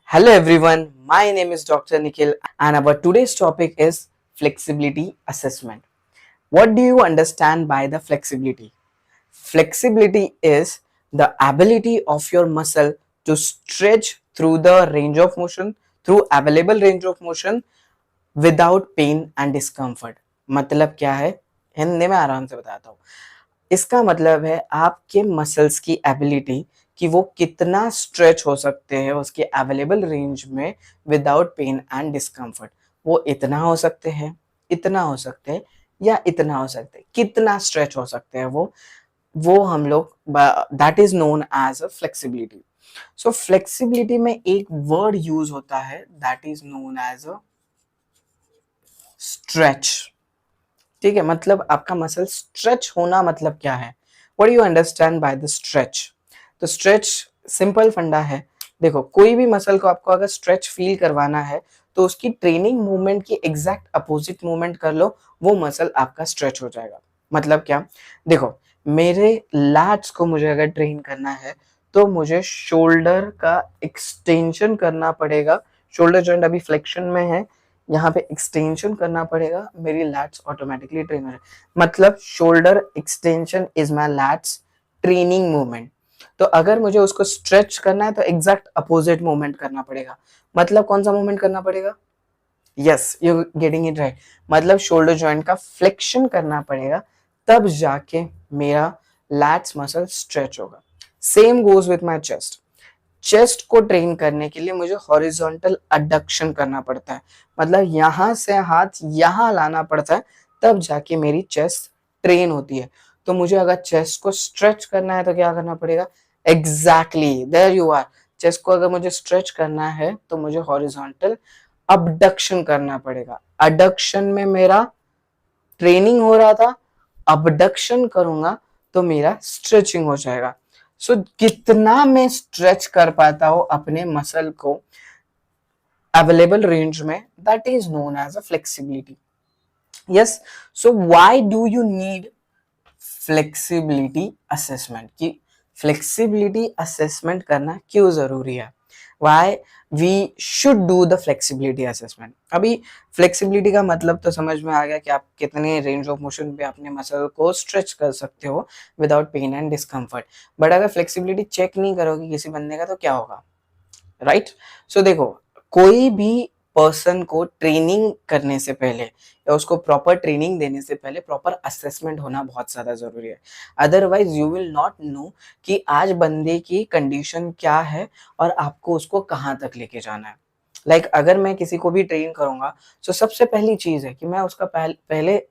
Hello everyone, my name is Dr. Nikhil and our today's topic is flexibility assessment. What do you understand by the flexibility? Flexibility is the ability of your muscle to stretch through the range of motion, through available range of motion without pain and discomfort. मतलब क्या है? हिंदी में आराम से बताता हूँ. इसका मतलब है आपके मसल्स की एबिलिटी कि वो कितना स्ट्रेच हो सकते हैं उसके अवेलेबल रेंज में विदाउट पेन एंड डिस्कम्फर्ट. वो इतना हो सकते हैं, इतना हो सकते हैं या इतना हो सकते हैं. कितना स्ट्रेच हो सकते हैं वो हम लोग that is known as a flexibility. So flexibility में एक वर्ड यूज होता है that is known as a stretch. ठीक है, मतलब आपका मसल स्ट्रेच होना मतलब क्या है? What do you understand by the stretch? तो स्ट्रेच सिंपल फंडा है. देखो, कोई भी मसल को आपको अगर स्ट्रेच फील करवाना है तो उसकी ट्रेनिंग मूवमेंट की एग्जैक्ट अपोजिट मूवमेंट कर लो, वो मसल आपका स्ट्रेच हो जाएगा. मतलब क्या? देखो, मेरे लैट्स को मुझे अगर ट्रेन करना है तो मुझे शोल्डर का एक्सटेंशन करना पड़ेगा. शोल्डर जॉइंट अभी फ्लेक्शन में है, यहाँ पे एक्सटेंशन करना पड़ेगा, मेरी लैट्स ऑटोमेटिकली ट्रेन हो जाए. मतलब shoulder extension is my lats training movement. तो अगर मुझे उसको स्ट्रेच करना है तो एग्जैक्ट अपोजिट मूवमेंट करना पड़ेगा. मतलब कौन सा मूवमेंट करना पड़ेगा? Yes, you getting it right. मतलब शोल्डर जॉइंट का फ्लेक्शन करना पड़ेगा, तब जाके मेरा लैट्स मसल स्ट्रेच होगा. Same goes with my chest. Chest को ट्रेन करने के लिए मुझे हॉरिजॉन्टल अडक्शन करना पड़ता है. मतलब यहां से हाथ यहां लाना पड़ता है, तब जाके मेरी चेस्ट ट्रेन होती है. तो मुझे अगर चेस्ट को स्ट्रेच करना है तो क्या करना पड़ेगा? Exactly, there you are. Chest को अगर मुझे स्ट्रेच करना है तो मुझे हॉरिजॉन्टल अबडक्शन करना पड़ेगा. अडक्शन में मेरा ट्रेनिंग हो रहा था, अबडक्शन करूंगा तो मेरा स्ट्रेचिंग हो जाएगा. सो कितना मैं स्ट्रेच कर पाता हूं अपने मसल को अवेलेबल रेंज में, that is known as a flexibility. Yes. So why do you need flexibility assessment? कि फ्लेक्सिबिलिटी असेसमेंट करना क्यों जरूरी है? Why we should do the flexibility assessment. अभी फ्लेक्सिबिलिटी का मतलब तो समझ में आ गया कि आप कितने रेंज ऑफ मोशन पे अपने मसल को स्ट्रेच कर सकते हो without pain and discomfort. But अगर फ्लेक्सिबिलिटी चेक नहीं करोगे किसी बंदे का तो क्या होगा? राइट. सो देखो, कोई भी पर्सन को ट्रेनिंग करने से पहले या उसको प्रॉपर ट्रेनिंग देने से पहले प्रॉपर असेसमेंट होना बहुत ज्यादा जरूरी है. Otherwise you will not know कि आज बंदे की कंडीशन क्या है और आपको उसको कहाँ तक लेके जाना है. लाइक अगर मैं किसी को भी ट्रेन करूंगा तो सबसे पहली चीज है कि मैं उसका पहले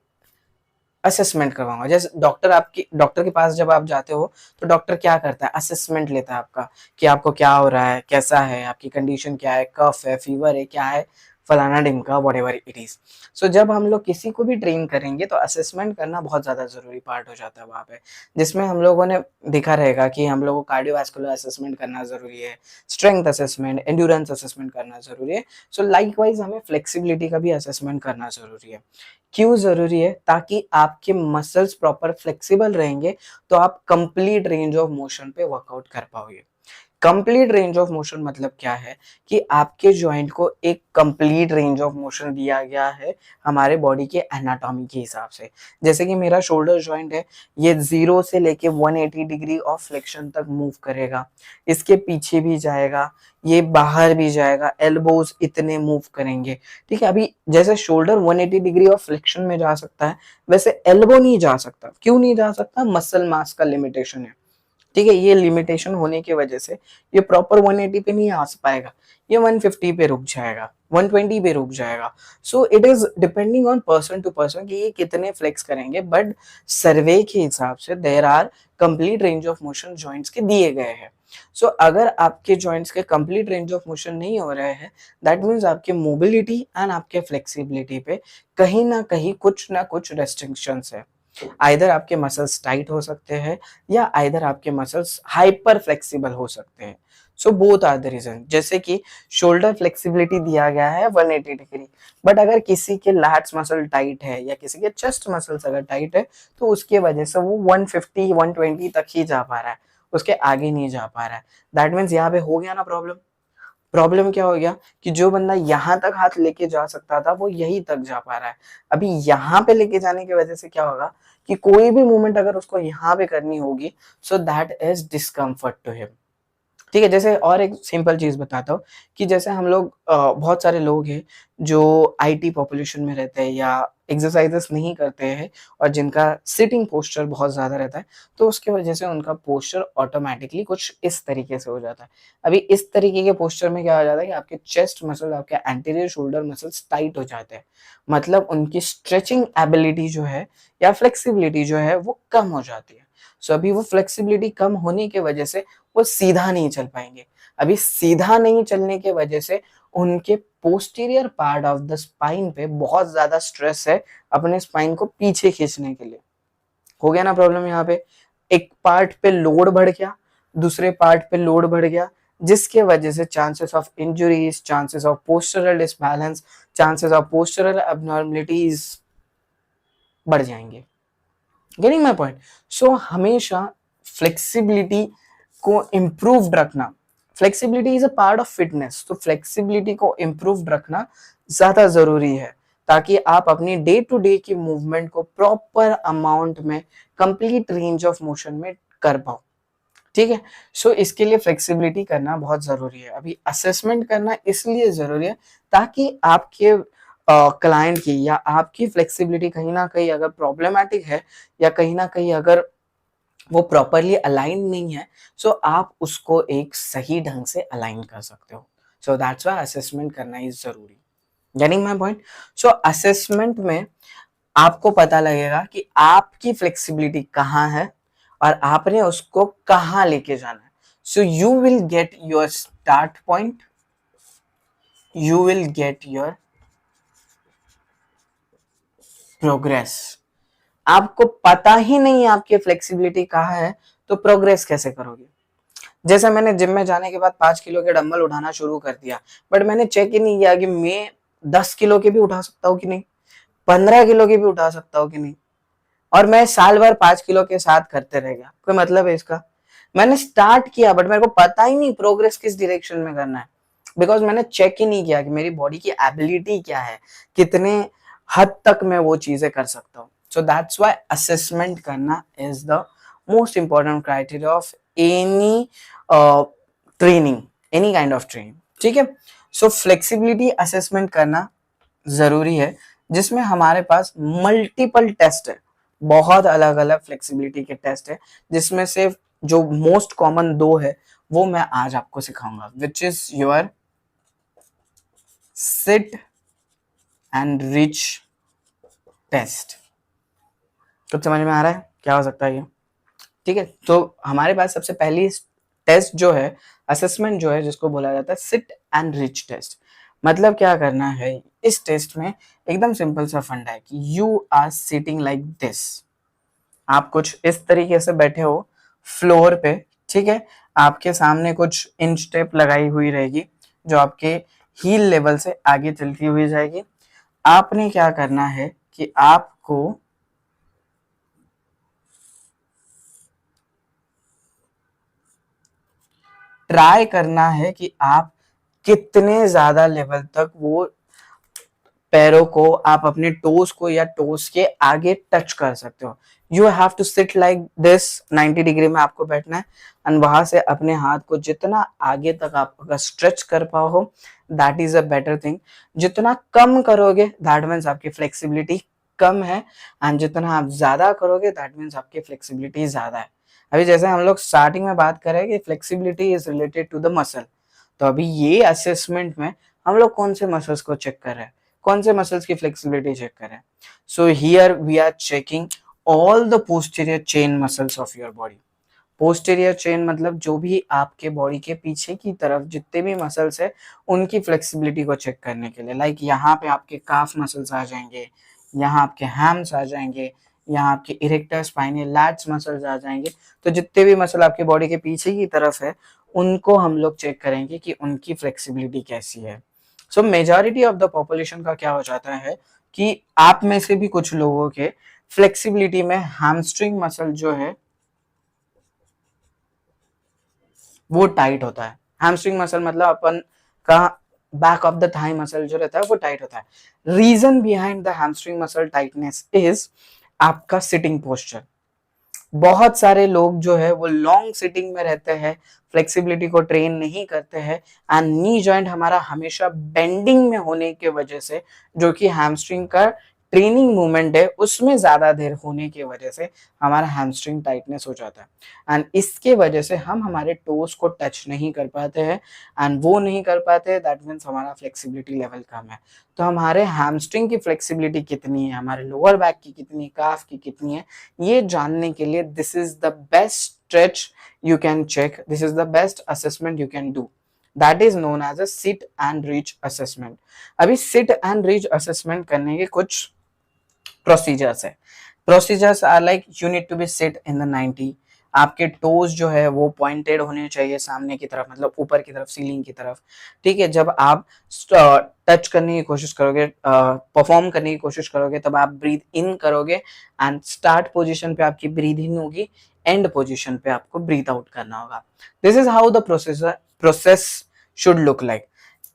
असेसमेंट करवाऊंगा. जैसे डॉक्टर के पास जब आप जाते हो तो डॉक्टर क्या करता है? असेसमेंट लेता है आपका कि आपको क्या हो रहा है, कैसा है, आपकी कंडीशन क्या है, कफ है, फीवर है, क्या है, फलाना ढिमका, वट एवर इट इज. सो जब हम लोग किसी को भी ट्रेन करेंगे तो असेसमेंट करना बहुत ज्यादा जरूरी पार्ट हो जाता है वहां पे, जिसमें हम लोगों ने देखा रहेगा कि हम लोगों को कार्डियोवास्कुलर असेसमेंट करना जरूरी है, स्ट्रेंथ असेसमेंट, एंड्योरेंस असेसमेंट करना जरूरी है. सो लाइकवाइज हमें फ्लेक्सिबिलिटी का भी असेसमेंट करना जरूरी है. क्यों जरूरी है? ताकि आपके मसल्स प्रॉपर फ्लेक्सिबल रहेंगे तो आप कंप्लीट रेंज ऑफ मोशन पे वर्कआउट कर पाओगे. कंप्लीट रेंज ऑफ मोशन मतलब क्या है? कि आपके जॉइंट को एक कंप्लीट रेंज ऑफ मोशन दिया गया है हमारे बॉडी के एनाटॉमी के हिसाब से. जैसे कि मेरा शोल्डर जॉइंट है, ये 0 से लेके 180 डिग्री ऑफ फ्लेक्शन तक मूव करेगा, इसके पीछे भी जाएगा, ये बाहर भी जाएगा, एल्बोज इतने मूव करेंगे. ठीक है, अभी जैसे शोल्डर 180 डिग्री ऑफ फ्लेक्शन में जा सकता है वैसे एल्बो नहीं जा सकता. क्यों नहीं जा सकता? मसल मास का लिमिटेशन है. ठीक है, ये लिमिटेशन होने की वजह से ये प्रॉपर 180 पे नहीं आ पाएगा, ये 150 पे रुक जाएगा, 120 पे रुक जाएगा. So it is depending on person to person कि ये कितने फ्लेक्स करेंगे. बट सर्वे के हिसाब से there are complete range of motion joints के दिए गए हैं. सो अगर आपके जॉइंट्स के कंप्लीट रेंज ऑफ मोशन नहीं हो रहे हैं, दैट मीन्स आपके मोबिलिटी एंड आपके फ्लेक्सिबिलिटी पे कहीं ना कुछ रेस्ट्रिक्शंस है. आइदर आपके मसल्स टाइट हो सकते हैं या आइदर आपके मसल्स हाइपर फ्लेक्सिबल हो सकते हैं. So both are the reason. जैसे कि शोल्डर फ्लेक्सिबिलिटी दिया गया है 180 डिग्री, बट अगर किसी के लैट्स मसल टाइट है या किसी के चेस्ट मसल्स अगर टाइट है तो उसके वजह से वो 150 120 तक ही जा पा रहा है, उसके आगे नहीं जा पा रहा है. दैट मीन्स यहाँ पे हो गया ना प्रॉब्लम. प्रॉब्लम क्या हो गया कि जो बंदा यहाँ तक हाथ लेके जा सकता था वो यहीं तक जा पा रहा है। अभी यहाँ पे लेके जाने की वजह से क्या होगा कि कोई भी मूवमेंट अगर उसको यहाँ पे करनी होगी, so that is discomfort to him. ठीक है, जैसे और एक सिंपल चीज बताता हूँ कि जैसे हम लोग बहुत सारे लोग हैं जो आईटी पॉपुलेशन में रहते हैं या एक्सरसाइजेस नहीं करते हैं और जिनका सिटिंग पोस्चर बहुत ज्यादा रहता है, तो उसकी वजह से उनका पोस्चर ऑटोमेटिकली कुछ इस तरीके से हो जाता है। अभी इस तरीके के पोस्चर में क्या हो जाता है कि आपके चेस्ट मसल, आपके एंटीरियर शोल्डर मसल्स टाइट हो जाते हैं, मतलब उनकी स्ट्रेचिंग एबिलिटी जो है या फ्लेक्सिबिलिटी जो है वो कम हो जाती है। सो अभी वो फ्लेक्सिबिलिटी कम होने की वजह से वो सीधा नहीं चल पाएंगे। अभी सीधा नहीं चलने की वजह से उनके posterior part of the spine पे बहुत ज्यादा स्ट्रेस है अपने स्पाइन को पीछे खींचने के लिए। हो गया ना प्रॉब्लम? यहाँ पे एक पार्ट पे लोड बढ़ गया, दूसरे पार्ट पे लोड बढ़ गया, जिसके वजह से chances of injuries, chances of postural disbalance, chances of postural abnormalities बढ़ जाएंगे। Getting my point? सो हमेशा फ्लेक्सिबिलिटी को इम्प्रूव्ड रखना, flexibility is a part of fitness, तो फ्लेक्सिबिलिटी को इम्प्रूव्ड रखना ज्यादा जरूरी है ताकि आप अपनी डे टू डे की मूवमेंट को प्रॉपर अमाउंट में, कंप्लीट रेंज ऑफ मोशन में कर पाओ। ठीक है, सो इसके लिए फ्लेक्सिबिलिटी करना बहुत जरूरी है। अभी असेसमेंट करना इसलिए जरूरी है ताकि आपके क्लाइंट की या आपकी फ्लेक्सिबिलिटी कहीं ना कहीं अगर प्रॉब्लमेटिक है या कहीं ना कहीं अगर वो प्रॉपरली अलाइन नहीं है, सो आप उसको एक सही ढंग से अलाइन कर सकते हो। सो दैट्स व्हाई असेसमेंट करना इज जरूरी। Getting my point? So assessment में आपको पता लगेगा कि आपकी फ्लेक्सिबिलिटी कहाँ है और आपने उसको कहाँ लेके जाना है। So you will get your start point, you will get your progress. आपको पता ही नहीं आपकी फ्लेक्सिबिलिटी कहाँ है तो प्रोग्रेस कैसे करोगे? जैसे मैंने जिम में जाने के बाद 5 किलो के डंबल उठाना शुरू कर दिया, बट मैंने चेक ही नहीं किया कि मैं 10 किलो के भी उठा सकता हूँ कि नहीं, 15 किलो के भी उठा सकता हूँ कि नहीं, और मैं साल भर 5 किलो के साथ करते रह गया। कोई मतलब है इसका? मैंने स्टार्ट किया बट मेरे को पता ही नहीं प्रोग्रेस किस डायरेक्शन में करना है, बिकॉज मैंने चेक ही नहीं किया कि मेरी बॉडी की एबिलिटी क्या है, कितने हद तक मैं वो चीजें कर सकता हूँ। सो दैट्स व्हाई असेसमेंट करना is the most important criteria of any training, any kind of training. ठीक है, सो फ्लेक्सिबिलिटी असेसमेंट करना जरूरी है जिसमें हमारे पास मल्टीपल टेस्ट है, बहुत अलग अलग फ्लेक्सिबिलिटी के टेस्ट है, जिसमें से जो मोस्ट कॉमन दो है वो मैं आज आपको सिखाऊंगा, which is your sit and reach test. कुछ समझ में आ रहा है क्या हो सकता है ये? ठीक है, तो हमारे पास सबसे पहली टेस्ट जो है, असेसमेंट जो है, जिसको बोला जाता है सिट एंड रिच टेस्ट। मतलब क्या करना है इस टेस्ट में? एकदम सिंपल सा फंडा है कि you are sitting like this, आप कुछ इस तरीके से बैठे हो फ्लोर पे। ठीक है, आपके सामने कुछ इंच टेप लगाई हुई रहेगी जो आपके हील लेवल से आगे चलती हुई जाएगी। आपने क्या करना है कि आपको ट्राई करना है कि आप कितने ज्यादा लेवल तक वो पैरों को, आप अपने टोस को या टोस के आगे टच कर सकते हो। You have to sit like this, 90 degree में आपको बैठना है, एंड वहां से अपने हाथ को जितना आगे तक आप अगर स्ट्रेच कर पाओ, that is a better thing. जितना कम करोगे दैट मीन्स आपकी फ्लेक्सिबिलिटी कम है, एंड जितना आप ज्यादा करोगे दैट मीन्स आपकी फ्लेक्सिबिलिटी ज्यादा है। अभी जैसे हम लोग स्टार्टिंग में बात करें कि flexibility is related to the muscle, तो अभी ये असेसमेंट में हम लोग कौन से मसल्स को चेक कर रहे हैं, कौन से मसल्स की फ्लेक्सिबिलिटी चेक करें? So here we are checking all the posterior chain muscles of your body. Posterior chain मतलब जो भी आपके बॉडी के पीछे की तरफ जितने भी मसल्स है उनकी फ्लेक्सिबिलिटी को चेक करने के लिए। लाइक यहाँ पे आपके काफ मसल्स आ जाएंगे, यहाँ आपके हैम्स आ जाएंगे, यहाँ आपके इरेक्टर स्पाइनल लैट्स मसल्स आ जाएंगे। तो जितने भी मसल आपके बॉडी के पीछे की तरफ है उनको हम लोग चेक करेंगे कि उनकी फ्लेक्सिबिलिटी कैसी है। सो मेजॉरिटी ऑफ द पॉपुलेशन का क्या हो जाता है कि आप में से भी कुछ लोगों के फ्लेक्सिबिलिटी में हैमस्ट्रिंग मसल जो है वो टाइट होता है। हैमस्ट्रिंग मसल मतलब अपन का back of the thigh muscle जो रहता है वो टाइट होता है। Reason behind the hamstring muscle tightness is आपका सिटिंग पोस्चर। बहुत सारे लोग जो है वो लॉन्ग सिटिंग में रहते हैं, फ्लेक्सिबिलिटी को ट्रेन नहीं करते हैं, एंड नी जॉइंट हमारा हमेशा बेंडिंग में होने के वजह से, जो कि हैमस्ट्रिंग का ट्रेनिंग मूवमेंट है उसमें ज्यादा देर होने की वजह से हमारा हैमस्ट्रिंग टाइटनेस हो जाता है, एंड इसके वजह से हम हमारे टोस को टच नहीं कर पाते हैं, एंड वो नहीं कर पाते, दैट मीन्स हमारा फ्लेक्सिबिलिटी लेवल कम है। तो हमारे हैमस्ट्रिंग की फ्लेक्सिबिलिटी कितनी है, हमारे लोअर बैक की कितनी, काफ की कितनी है, ये जानने के लिए this is the best stretch you can check, this is the best assessment you can do, that is known as a sit and reach assessment. अभी सिट एंड रीच असेसमेंट करने के कुछ प्रोसीजर्स है। Procedures are like you need to be sit in the 90, आपके toes जो है वो pointed होने चाहिए सामने की तरफ, मतलब ऊपर की तरफ, सीलिंग की तरफ। ठीक है, जब आप टच करने की कोशिश करोगे, परफॉर्म करने की कोशिश करोगे, तब आप ब्रीथ इन करोगे, एंड स्टार्ट पोजीशन पे आपकी ब्रीथ इन होगी, एंड पोजीशन पे आपको ब्रीथ आउट करना होगा। This is how the process should look like.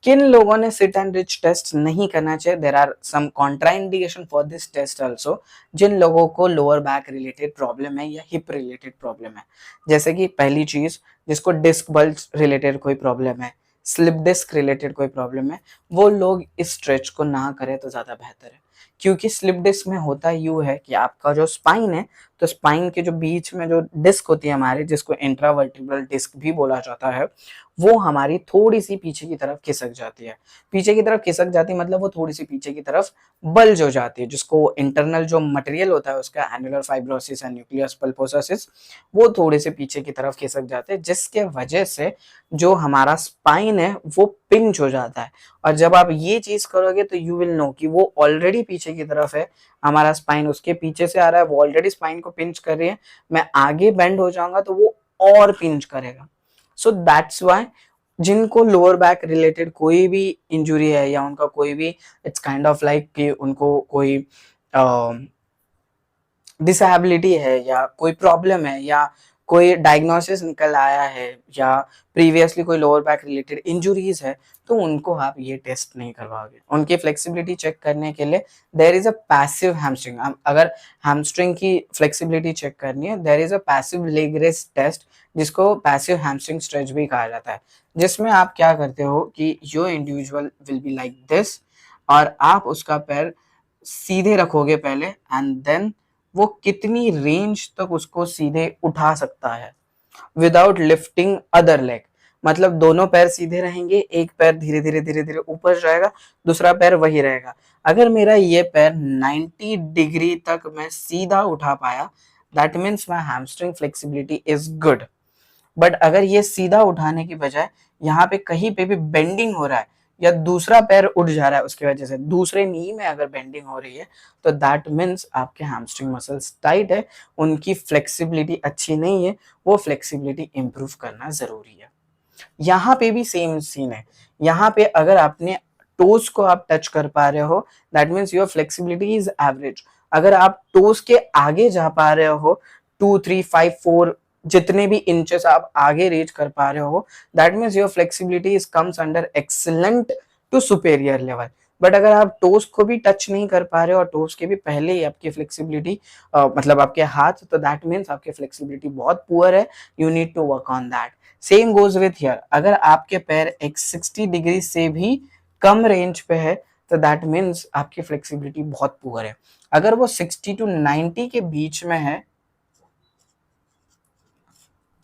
किन लोगों ने सिट एंड रिच टेस्ट नहीं करना चाहिए, there are some contraindication for this test also. जिन लोगों को लोअर बैक रिलेटेड प्रॉब्लम है या हिप रिलेटेड प्रॉब्लम है, जैसे कि पहली चीज, जिसको डिस्क बल्ज रिलेटेड कोई प्रॉब्लम है, स्लिप डिस्क रिलेटेड कोई प्रॉब्लम है, वो लोग इस स्ट्रेच को ना करें तो ज्यादा बेहतर है। क्योंकि स्लिप डिस्क में होता यूं है कि आपका जो स्पाइन है, तो स्पाइन के जो बीच में जो डिस्क होती है हमारी, जिसको इंट्रावर्टिब्रल डिस्क भी बोला जाता है, वो हमारी थोड़ी सी पीछे की तरफ खिसक जाती है। पीछे की तरफ खिसक जाती है मतलब वो थोड़ी सी पीछे की तरफ बल्ज हो जाती है, जिसको इंटरनल जो मटेरियल होता है उसका, एनुलर फाइब्रोसिस एंड न्यूक्लियस पल्पोसिस, वो थोड़े से पीछे की तरफ खिसक जाते हैं, जिसके वजह से जो हमारा स्पाइन है वो पिंच हो जाता है। और जब आप ये चीज करोगे तो यू विल नो कि वो ऑलरेडी पीछे की तरफ है, हमारा स्पाइन उसके पीछे से आ रहा है, वो ऑलरेडी स्पाइन को पिंच कर रही है, मैं आगे बेंड हो जाऊंगा तो वो और पिंच करेगा। सो दैट्स वाई जिनको लोअर बैक रिलेटेड कोई भी इंजुरी है, या उनका कोई भी, इट्स काइंड ऑफ लाइक कि उनको कोई डिसेबिलिटी है, या कोई प्रॉब्लम है, या कोई डायग्नोसिस निकल आया है, या प्रीवियसली कोई लोअर बैक रिलेटेड इंजुरीज है, तो उनको आप ये टेस्ट नहीं करवाओगे। उनकी फ्लेक्सिबिलिटी चेक करने के लिए there is a passive hamstring. अगर हैमस्ट्रिंग की फ्लेक्सिबिलिटी चेक करनी है, there is a passive leg raise test, जिसको पैसिव हैमस्ट्रिंग स्ट्रेच भी कहा जाता है, जिसमें आप क्या करते हो कि your individual will be like this, और आप उसका पैर सीधे रखोगे पहले, एंड देन वो कितनी रेंज तक उसको सीधे उठा सकता है विदाउट लिफ्टिंग अदर लेग। मतलब दोनों पैर सीधे रहेंगे, एक पैर धीरे धीरे धीरे धीरे ऊपर जाएगा, दूसरा पैर वही रहेगा। अगर मेरा ये पैर 90 डिग्री तक मैं सीधा उठा पाया, that means my hamstring flexibility is good. But अगर ये सीधा उठाने की बजाय यहाँ पे कहीं पे भी बेंडिंग हो रहा है, या दूसरा पैर उठ जा रहा है, उसकी वजह से दूसरे नी में अगर बेंडिंग हो रही है, तो दैट मीन्स आपके हैमस्ट्रिंग मसल्स टाइट है, उनकी फ्लेक्सिबिलिटी अच्छी नहीं है, वो फ्लेक्सिबिलिटी इंप्रूव करना जरूरी है। यहाँ पे भी सेम सीन है। यहाँ पे अगर आपने टोस को आप टच कर पा रहे हो, that means your flexibility is average. अगर आप टोस के आगे जा पा रहे हो, 2, 3, 5, 4 जितने भी इंचेस आप आगे रीच कर पा रहे हो, that means your flexibility is comes under excellent to superior level. But अगर आप टोस को भी टच नहीं कर पा रहे हो, और टोस के भी पहले ही आपकी फ्लेक्सिबिलिटी मतलब आपके हाथ, तो दैट मीन्स आपकी फ्लेक्सिबिलिटी बहुत पुअर है, you need to work on that. Same goes with here, अगर आपके पैर एक 60 डिग्री से भी कम रेंज पे है, तो दैट मीन्स आपकी फ्लेक्सिबिलिटी बहुत पुअर है। अगर वो 60 टू 90 के बीच में है,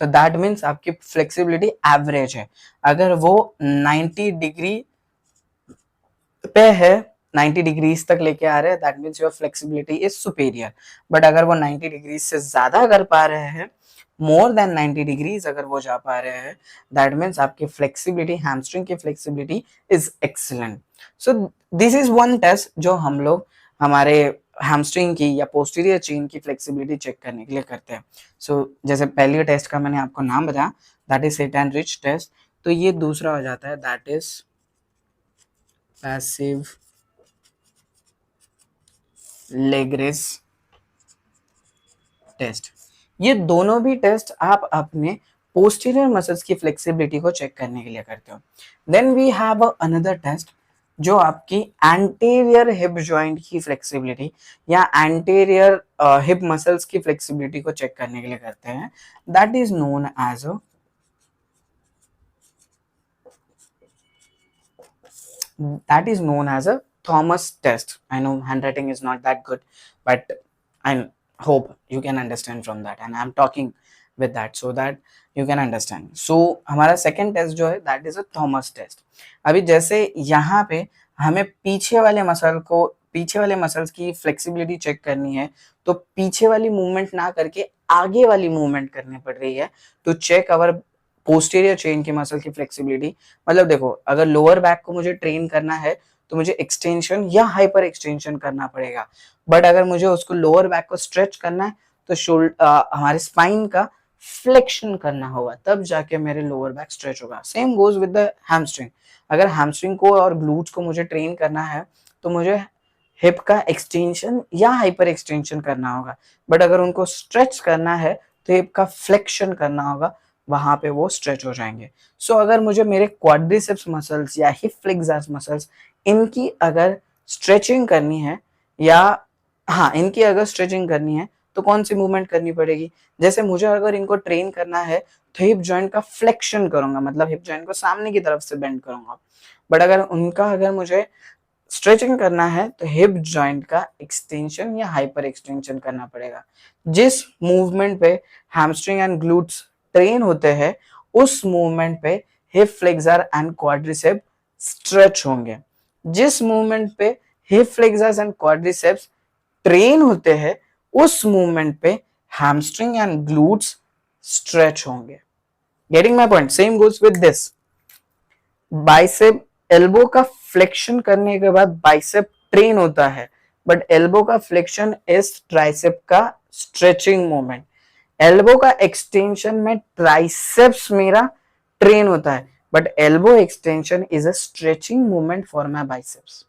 तो दैट मीन्स आपकी फ्लेक्सिबिलिटी एवरेज है। अगर वो 90 डिग्री पे है, 90 डिग्रीज तक लेके आ रहे हैं, that means your flexibility is superior. But अगर वो 90 डिग्रीज से ज्यादा कर पा रहे हैं, मोर देन 90 डिग्रीज अगर वो जा पा रहे हैं, दैट मीन्स आपकी फ्लेक्सिबिलिटी, हैमस्ट्रिंग की flexibility is excellent. So this is one test जो हम लोग हमारे हैमस्ट्रिंग की या पोस्टीरियर चेन की फ्लेक्सिबिलिटी चेक करने के लिए करते हैं। सो जैसे पहले टेस्ट का मैंने आपको नाम बताया, that is sit and reach test. तो ये दूसरा हो जाता है, that is passive leg raise test. ये दोनों भी टेस्ट आप अपने पोस्टीरियर मसल्स की फ्लेक्सिबिलिटी को चेक करने के लिए करते हो। Then we have another test जो आपकी एंटीरियर हिप जॉइंट की फ्लेक्सिबिलिटी या एंटीरियर हिप मसल्स की फ्लेक्सिबिलिटी को चेक करने के लिए करते हैं। That is known as a Thomas test. I know handwriting is not that good, but I hope you can understand from that, and I'm talking with that so that you can understand. So हमारा second test जो है that is a Thomas test. अभी जैसे यहाँ पे हमें पीछे वाले मसल्स की फ्लेक्सिबिलिटी चेक करनी है, तो पीछे वाली मूवमेंट ना करके आगे वाली मूवमेंट करनी पड़ रही है to check our posterior chain की मसल की फ्लेक्सिबिलिटी। मतलब देखो, अगर लोअर बैक को मुझे ट्रेन करना है तो मुझे एक्सटेंशन या हाइपर एक्सटेंशन करना पड़ेगा, बट अगर मुझे उसको लोअर बैक को स्ट्रेच करना है तो हमारे स्पाइन का फ्लेक्शन करना होगा, तब जाके मेरे लोअर बैक स्ट्रेच होगा। Same goes with the hamstring. अगर हैमस्ट्रिंग को और ग्लूट्स को मुझे ट्रेन करना है तो मुझे हिप का एक्सटेंशन या हाइपर एक्सटेंशन करना होगा, बट अगर उनको स्ट्रेच करना है तो हिप का फ्लेक्शन करना होगा, वहां पे वो स्ट्रेच हो जाएंगे। सो अगर मुझे मेरे क्वाड्रिसेप्स मसल्स या हिप फ्लेक्सर्स मसल्स इनकी अगर स्ट्रेचिंग करनी है इनकी अगर स्ट्रेचिंग करनी है तो कौन सी मूवमेंट करनी पड़ेगी? जैसे मुझे अगर इनको ट्रेन करना है तो हिप जॉइंट का फ्लेक्शन करूंगा, मतलब हिप जॉइंट को सामने की तरफ से बेंड करूंगा, बट अगर मुझे स्ट्रेचिंग करना है तो हिप जॉइंट का एक्सटेंशन या हाइपर एक्सटेंशन करना पड़ेगा। जिस मूवमेंट पे हैमस्ट्रिंग एंड ग्लूट्स ट्रेन होते हैं उस मूवमेंट पे hip flexor and quadricep stretch होंगे। जिस मूवमेंट पे hip flexors and quadriceps train होते हैं उस मूवमेंट पे हैमस्ट्रिंग एंड ग्लूट्स स्ट्रेच होंगे। Getting my point? Same goes with this. Bicep elbow का फ्लेक्शन करने के बाद बाइसेप ट्रेन होता है, बट एल्बो का फ्लेक्शन इज ट्राइसेप का स्ट्रेचिंग मूवमेंट। एल्बो का एक्सटेंशन में ट्राइसेप्स मेरा ट्रेन होता है, but elbow extension is a stretching movement for my biceps.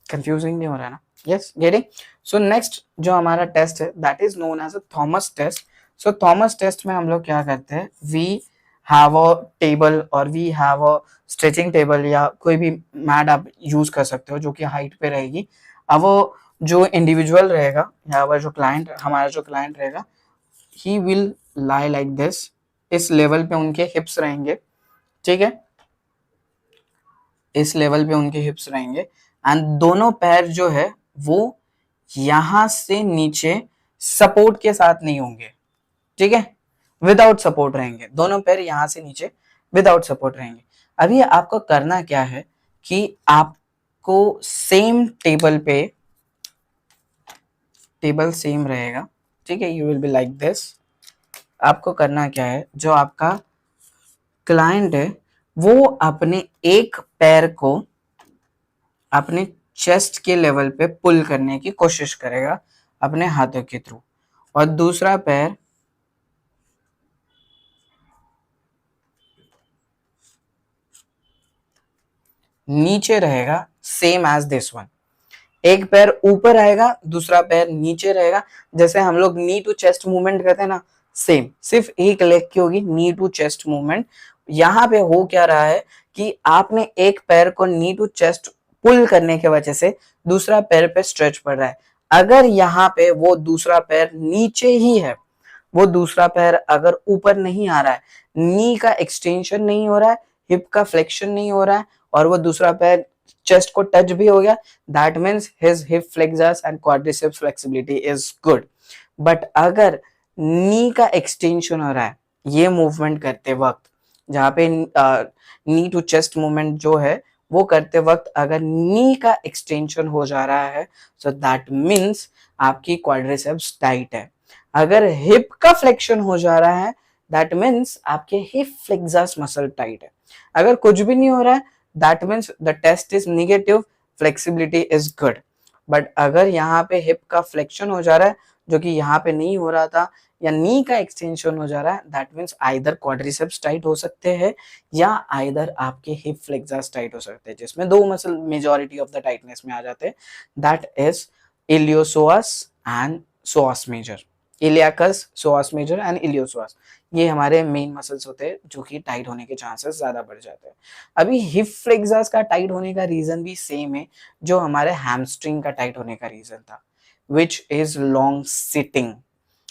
Confusing नहीं हो रहा ना? Yes, getting? सो नेक्स्ट जो हमारा टेस्ट है that is known as a Thomas test. So Thomas test में हम लोग क्या करते हैं, वी हैव अ टेबल और we have a stretching table या कोई भी मैट आप यूज कर सकते हो जो कि हाइट पे रहेगी। अब वो जो इंडिविजुअल रहेगा या हमारा जो क्लाइंट रहेगा, he will lie like this. इस लेवल पे उनके हिप्स रहेंगे, ठीक है, इस लेवल पे उनके हिप्स रहेंगे एंड दोनों पैर जो है वो यहां से नीचे सपोर्ट के साथ नहीं होंगे, ठीक है, विदाउट सपोर्ट रहेंगे। दोनों पैर यहां से नीचे विदाउट सपोर्ट रहेंगे। अभी आपको करना क्या है कि आपको टेबल सेम रहेगा, ठीक है, you will be like this. आपको करना क्या है, जो आपका क्लाइंट है वो अपने एक पैर को अपने चेस्ट के लेवल पे पुल करने की कोशिश करेगा अपने हाथों के थ्रू, और दूसरा पैर नीचे रहेगा, सेम एज दिस वन। एक पैर ऊपर आएगा, दूसरा पैर नीचे रहेगा। जैसे हम लोग नी टू चेस्ट मूवमेंट करते हैं ना, सेम, सिर्फ एक लेग की होगी नी टू चेस्ट मूवमेंट। यहाँ पे हो क्या रहा है कि आपने एक पैर को नी टू चेस्ट पुल करने की वजह से दूसरा पैर पे स्ट्रेच पड़ रहा है। अगर यहाँ पे वो दूसरा पैर नीचे ही है, वो दूसरा पैर अगर ऊपर नहीं आ रहा है, नी का एक्सटेंशन नहीं हो रहा है, हिप का फ्लेक्शन नहीं हो रहा है, और वो दूसरा पैर चेस्ट को टच भी हो गया, that means his hip flexors and quadriceps flexibility is good. But अगर नी का एक्सटेंशन हो रहा है ये मूवमेंट करते वक्त, जहां पे नी टू चेस्ट मूवमेंट जो है वो करते वक्त अगर नी का एक्सटेंशन हो जा रहा है, सो दैट मीन्स आपकी क्वाड्रिसेप्स टाइट है। अगर हिप का फ्लेक्शन हो जा रहा है, दैट मीन्स आपके हिप फ्लेक्सर्स मसल टाइट है। अगर कुछ भी नहीं हो रहा है, that means the test is negative, flexibility is good. But अगर यहाँ पे हिप का फ्लेक्शन हो जा रहा है जो कि यहाँ पे नहीं हो रहा था, या नी का एक्सटेंशन हो जा रहा है, that means either quadriceps tight हो सकते हैं या आइदर आपके हिप फ्लेक्सर्स टाइट हो सकते हैं, जिसमें दो muscle majority of the tightness में आ जाते हैं, that is iliopsoas and psoas major. Iliacus, psoas major and इलियोपsoas, ये हमारे मेन मसल्स होते हैं जो कि टाइट होने के चांसेस ज्यादा बढ़ जाते हैं। अभी हिप फ्लेक्सस का टाइट होने का रीजन भी सेम है जो हमारे हैमस्ट्रिंग का टाइट होने का रीजन था, विच इज लॉन्ग सिटिंग।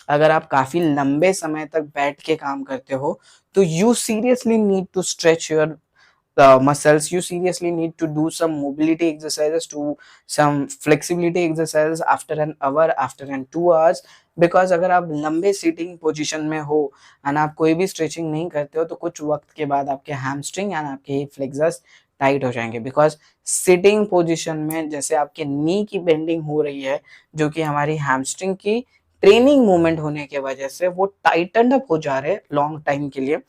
अगर आप काफी लंबे समय तक बैठ के काम करते हो तो you seriously need to stretch your muscles. You seriously need to do some mobility exercises, to some flexibility exercises after an hour, after an 2 hours, because अगर आप लंबे सीटिंग पोजीशन में हो एंड आप कोई भी स्ट्रेचिंग नहीं करते हो तो कुछ वक्त के बाद आपके हैमस्ट्रिंग एंड आपके हिप फ्लेक्सस टाइट हो जाएंगे, बिकॉज सिटिंग पोजीशन में जैसे आपके नी की बेंडिंग हो रही है जो कि हमारी हैमस्ट्रिंग की ट्रेनिंग मूवमेंट होने की वजह से वो टाइटन अप हो जा रहे हैं लॉन्ग टाइम के लिए,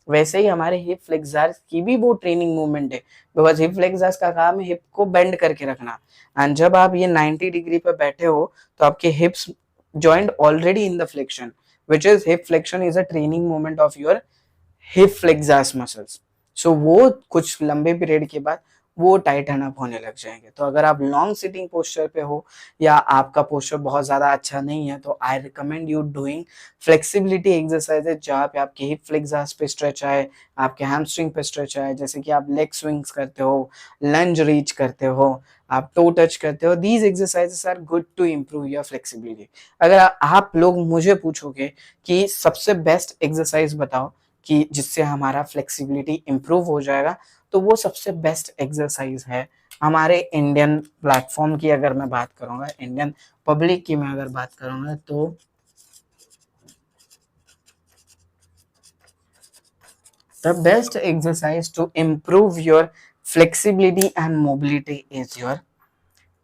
वैसे ही हमारे हिप फ्लेक्सर्स की भी वो ट्रेनिंग मूवमेंट है, बिकॉज हिप फ्लेक्सर्स का काम है हिप को बेंड करके रखना। एंड जब आप ये 90 डिग्री पे बैठे हो तो आपके हिप्स joined already in the flexion, which is hip flexion is a training movement of your hip flexors muscles. So वो कुछ लंबे पीरियड के बाद वो टाइटन अप होने लग जाएंगे। तो अगर आप लॉन्ग सिटिंग पोस्चर पे हो या आपका पोस्चर बहुत ज्यादा अच्छा नहीं है तो I recommend you doing flexibility exercises जहाँ पे आपके हिप फ्लेक्सर्स पे स्ट्रेच आए, आपके हैमस्ट्रिंग पे स्ट्रेच आए, जैसे कि आप लेग स्विंग्स करते हो, लंज रीच करते हो, आप टो टच करते हो। These exercises are good to improve your flexibility. अगर आप लोग मुझे पूछोगे कि सबसे बेस्ट एक्सरसाइज बताओ कि जिससे हमारा फ्लेक्सिबिलिटी इम्प्रूव हो जाएगा, तो वो सबसे बेस्ट एक्सरसाइज है हमारे इंडियन प्लेटफॉर्म की। अगर मैं बात करूंगा, इंडियन पब्लिक की मैं अगर बात करूंगा, तो the best exercise to improve your flexibility and mobility is your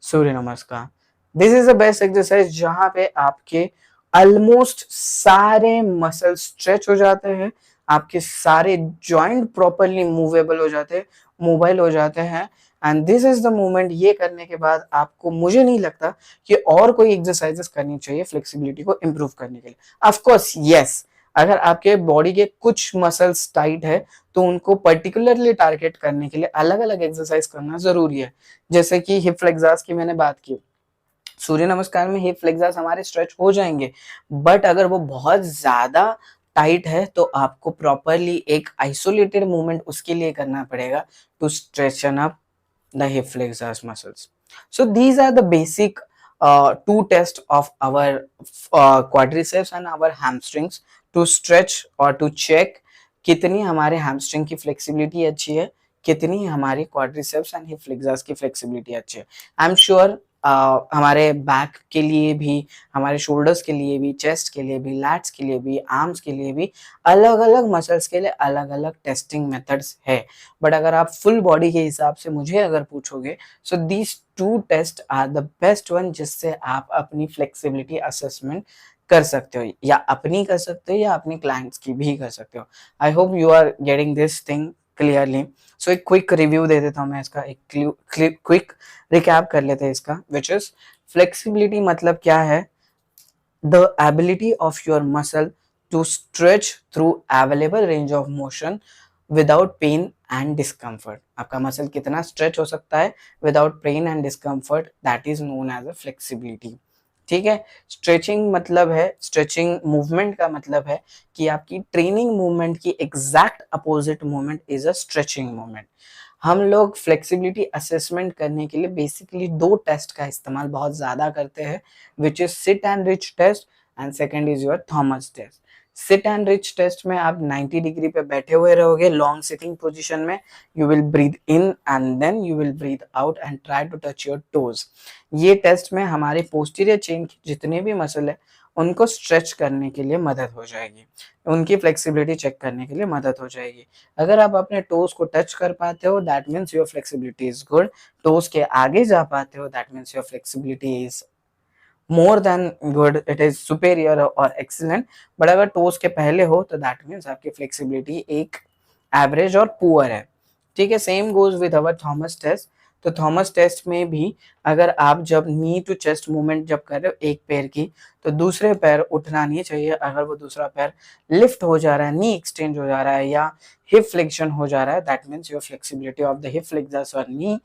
सूर्य नमस्कार। This is the best exercise जहां पे आपके ऑलमोस्ट सारे मसल स्ट्रेच हो जाते हैं, आपके सारे जॉइंट प्रॉपरली मूवेबल हो जाते हैं, मोबाइल हो जाते हैं। And this is the moment, ये करने के बाद आपको, मुझे नहीं लगता कि और कोई एक्सरसाइजेस करनी चाहिए फ्लेक्सिबिलिटी को इम्प्रूव करने के लिए। ऑफ कोर्स यस, अगर आपके बॉडी के कुछ मसल्स टाइट है तो उनको पर्टिकुलरली टारगेट करने के लिए अलग अलग एक्सरसाइज करना जरूरी है। जैसे कि हिप फ्लेक्सर्स की मैंने बात की, सूर्य नमस्कार में हिप फ्लेक्सर्स हमारे स्ट्रेच हो जाएंगे, बट अगर वो बहुत ज्यादा टाइट है तो आपको प्रॉपरली एक आइसोलेटेड मूवमेंट उसके लिए करना पड़ेगा to stretch in up the hip flexors muscles. So these are the basic two tests of our quadriceps and our hamstrings to stretch or to check कितनी हमारे hamstring की flexibility अच्छी है, कितनी हमारी quadriceps and hip flexors की flexibility अच्छी है। I'm sure हमारे बैक के लिए भी, हमारे शोल्डर्स के लिए भी, चेस्ट के लिए भी, लैट्स के लिए भी, आर्म्स के लिए भी, अलग अलग मसल्स के लिए अलग अलग टेस्टिंग मेथड्स है। बट अगर आप फुल बॉडी के हिसाब से मुझे अगर पूछोगे, so these two test are the best one जिससे आप अपनी फ्लेक्सिबिलिटी असेसमेंट कर सकते हो, या अपनी कर सकते हो या अपने क्लाइंट्स की भी कर सकते हो। I hope you are getting this thing clearly. So एक क्विक रिव्यू दे देता हूँ मैं इसका, एक क्विक रिकैप कर लेते हैं इसका, विच इज फ्लेक्सिबिलिटी मतलब क्या है? The ability of your muscle to stretch through available range of motion without pain and discomfort। आपका मसल कितना स्ट्रेच हो सकता है without pain and discomfort, that is known as a flexibility. ठीक है, स्ट्रेचिंग मतलब है, स्ट्रेचिंग मूवमेंट का मतलब है कि आपकी ट्रेनिंग मूवमेंट की exact opposite movement is a stretching movement. हम लोग फ्लेक्सिबिलिटी असेसमेंट करने के लिए बेसिकली दो टेस्ट का इस्तेमाल बहुत ज्यादा करते हैं, which is sit and reach test and second is your Thomas test. Sit and reach test में आप 90 डिग्री पे बैठे हुए रहोगे लॉन्ग सिटिंग पोजीशन में, you will breathe in and then you will breathe out and try to touch your toes. ये test में हमारे पोस्टीरियर चेन के जितने भी मसल है उनको स्ट्रेच करने के लिए मदद हो जाएगी, उनकी फ्लेक्सिबिलिटी चेक करने के लिए मदद हो जाएगी। अगर आप अपने टोज को टच कर पाते हो that means your flexibility is good, toes के आगे जा पाते हो that means your flexibility is more than good, it is superior और एक्सीलेंट। बट अगर टोस के पहले हो तो दैट मीन्स आपकी फ्लेक्सिबिलिटी एक एवरेज और पुअर है। ठीक है, same goes with our Thomas test. तो थॉमस टेस्ट में भी अगर आप जब नी टू चेस्ट मूवमेंट जब कर रहे हो एक पैर की, तो दूसरे पैर उठना नहीं चाहिए। अगर वो दूसरा पैर लिफ्ट हो जा रहा है, नी एक्सटेंड हो जा रहा है या हिप फ्लेक्शन हो जा रहा है, that means your flexibility of the hip flexors or knee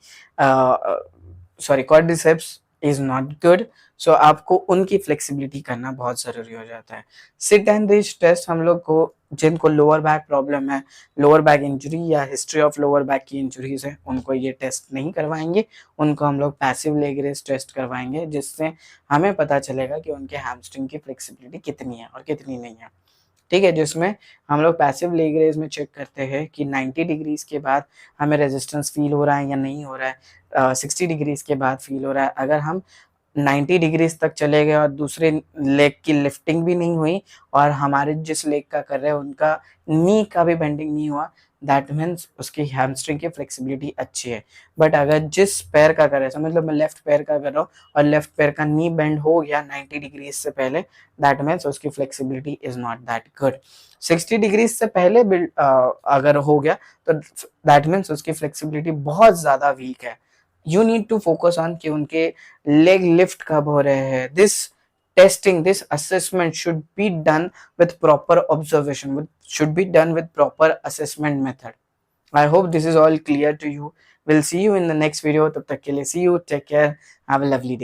sorry quadriceps is not good. So आपको उनकी फ्लेक्सिबिलिटी करना बहुत ज़रूरी हो जाता है। सिट एंड रिच टेस्ट हम लोग को, जिनको लोअर बैक प्रॉब्लम है, लोअर बैक इंजरी या हिस्ट्री ऑफ लोअर बैक की इंजरीज है, उनको ये टेस्ट नहीं करवाएंगे। उनको हम लोग पैसिव लेग रेज टेस्ट करवाएंगे, जिससे हमें पता चलेगा कि उनके हैमस्ट्रिंग की फ्लेक्सिबिलिटी कितनी है और कितनी नहीं है। ठीक है, जिसमें हम लोग पैसिव लेग रेज में चेक करते हैं कि 90 डिग्रीज के बाद हमें रेजिस्टेंस फील हो रहा है या नहीं हो रहा है, 60 डिग्रीज के बाद फील हो रहा है। अगर हम 90 डिग्रीज तक चले गए और दूसरे लेग की लिफ्टिंग भी नहीं हुई और हमारे जिस लेग का कर रहे हैं उनका नी का भी बेंडिंग नहीं हुआ, दैट मीन्स उसकी हैमस्ट्रिंग की फ्लेक्सिबिलिटी अच्छी है। बट अगर जिस पैर का कर रहे हैं, मतलब मैं लेफ्ट पैर का कर रहा हूँ और लेफ्ट पैर का नी बेंड हो गया 90 डिग्रीज से पहले, दैट मीन्स उसकी flexibility is not that good. 60 degrees से पहले अगर हो गया तो दैट मीन्स उसकी फ्लेक्सिबिलिटी बहुत ज्यादा वीक है। You need to focus on कि उनके लेग लिफ्ट कब हो रहे हैं। This testing, this assessment should be done with proper observation, should be done with proper assessment method. I hope this is all clear to you. We'll see you in the next video. तब तक के लिए see you, take care, have a lovely day.